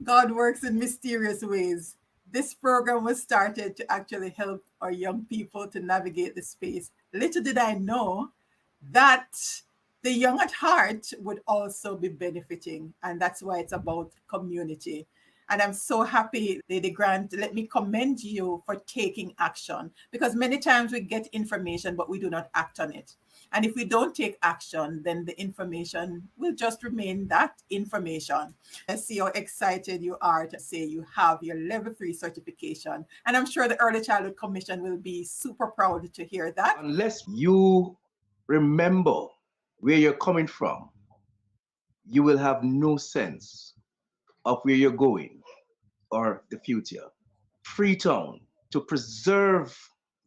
God works in mysterious ways. This program was started to actually help our young people to navigate the space. Little did I know that the young at heart would also be benefiting. And that's why it's about community. And I'm so happy, Lady Grant. Let me commend you for taking action because many times we get information, but we do not act on it. And if we don't take action, then the information will just remain that information. I see how excited you are to say you have your level 3 certification. And I'm sure the Early Childhood Commission will be super proud to hear that. Unless you remember where you're coming from, you will have no sense of where you're going or the future. Freetown, to preserve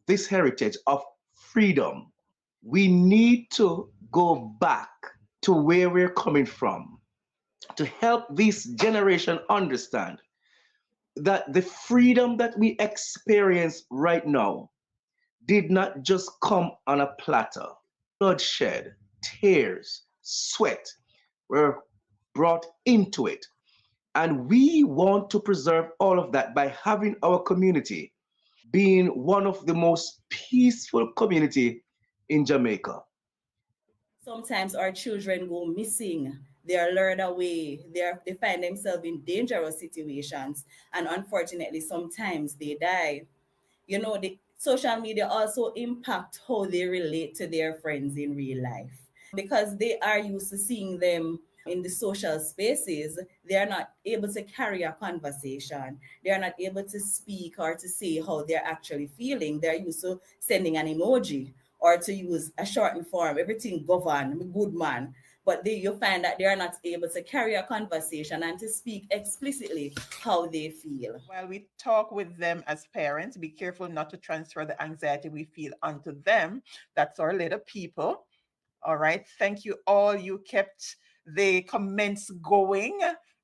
this heritage of freedom, we need to go back to where we're coming from to help this generation understand that the freedom that we experience right now did not just come on a platter. Bloodshed, tears, sweat were brought into it. And we want to preserve all of that by having our community being one of the most peaceful community in Jamaica. Sometimes our children go missing. They are lured away. They find themselves in dangerous situations. And unfortunately, sometimes they die. You know, the social media also impact how they relate to their friends in real life. Because they are used to seeing them in the social spaces, they are not able to carry a conversation. They are not able to speak or to say how they're actually feeling. They're used to sending an emoji or to use a shortened form, everything govern, good man. But you find that they are not able to carry a conversation and to speak explicitly how they feel. While we talk with them as parents, be careful not to transfer the anxiety we feel onto them. That's our little people. All right. Thank you all. You kept the comments going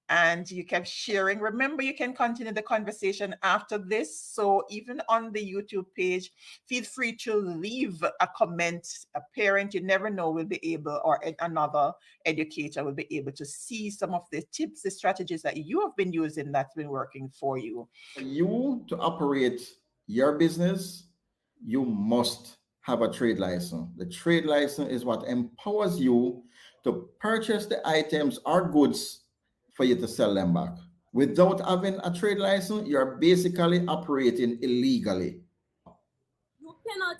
and you kept sharing. Remember, you can continue the conversation after this. So even on the YouTube page, feel free to leave a comment. A parent, you never know, will be able, or another educator will be able to see some of the tips, the strategies that you have been using that's been working for you. For you to operate your business, you must have a trade license. The trade license is what empowers you to purchase the items or goods for you to sell them back. Without having a trade license, you're basically operating illegally. You cannot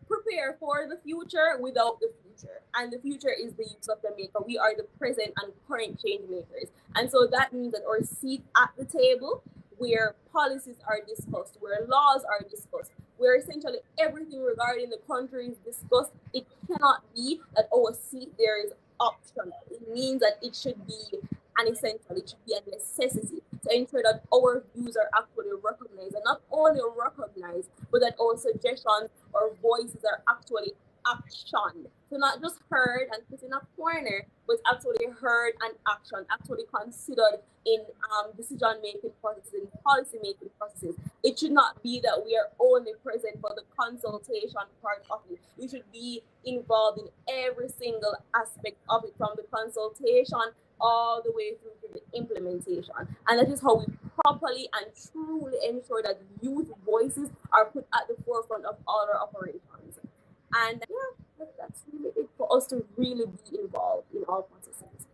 prepare for the future without the future. And the future is the youth of Jamaica. We are the present and current change makers. And so that means that our seat at the table, where policies are discussed, where laws are discussed, where essentially everything regarding the country is discussed, it cannot be that our seat there is optional. It means that it should be an essential, it should be a necessity to ensure that our views are actually recognized, and not only recognized, but that our suggestions or voices are actually actioned. So not just heard and put in a corner, but actually heard and action, actually considered in decision-making processes, in policy-making processes. It should not be that we are only present for the consultation part of it. We should be involved in every single aspect of it, from the consultation all the way through to the implementation. And that is how we properly and truly ensure that youth voices are put at the forefront of all our operations. And yeah, that's really it for us to really be involved in all processes.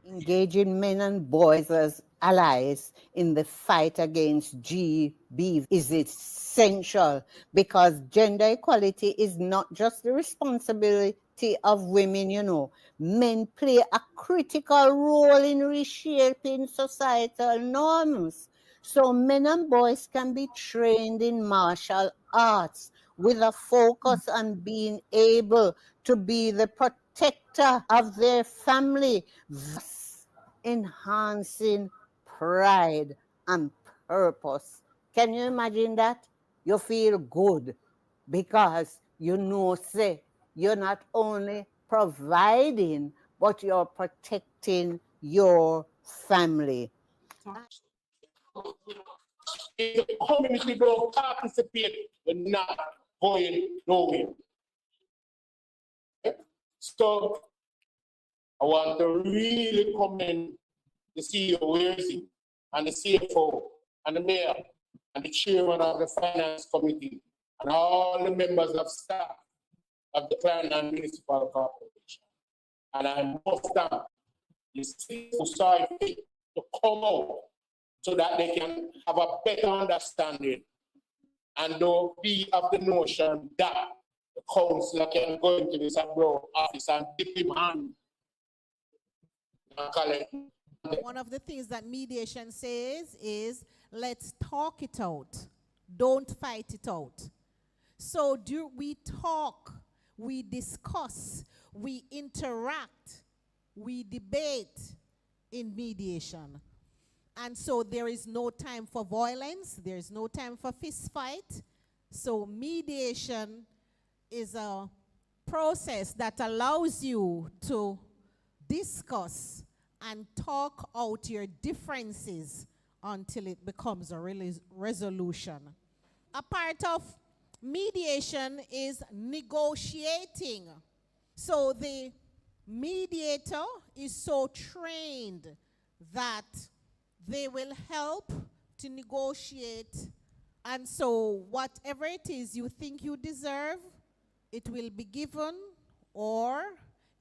Engaging men and boys as allies in the fight against GB is essential, because gender equality is not just the responsibility of women, you know. Men play a critical role in reshaping societal norms. So men and boys can be trained in martial arts with a focus on being able to be the protector of their family, thus enhancing pride and purpose. Can you imagine that? You feel good because you know, say, you're not only providing, but you're protecting your family. If the community don't participate, we're not going nowhere. So I want to really commend the CEO. Where is he? and the CFO and the mayor and the chairman of the finance committee and all the members of staff of the Clarendon and Municipal Corporation. And I must thank the city who saw it fit to come out so that they can have a better understanding and don't be of the notion that the councillor can go into this abroad office and dip him hand and collect. One of the things that mediation says is, let's talk it out. Don't fight it out. So we talk, we discuss, we interact, we debate in mediation. And so there is no time for violence, there is no time for fist fight. So mediation is a process that allows you to discuss and talk out your differences until it becomes a resolution. A part of mediation is negotiating. So the mediator is so trained that they will help to negotiate. And so whatever it is you think you deserve, it will be given or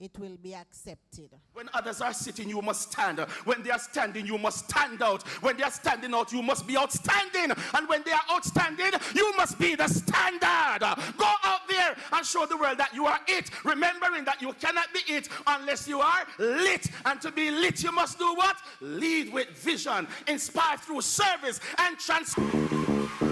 it will be accepted. When others are sitting, you must stand. When they are standing, you must stand out. When they are standing out, you must be outstanding. And when they are outstanding, you must be the standard. Go out there and show the world that you are it, remembering that you cannot be it unless you are lit. And to be lit, you must do what? Lead with vision, inspire through service, and transform.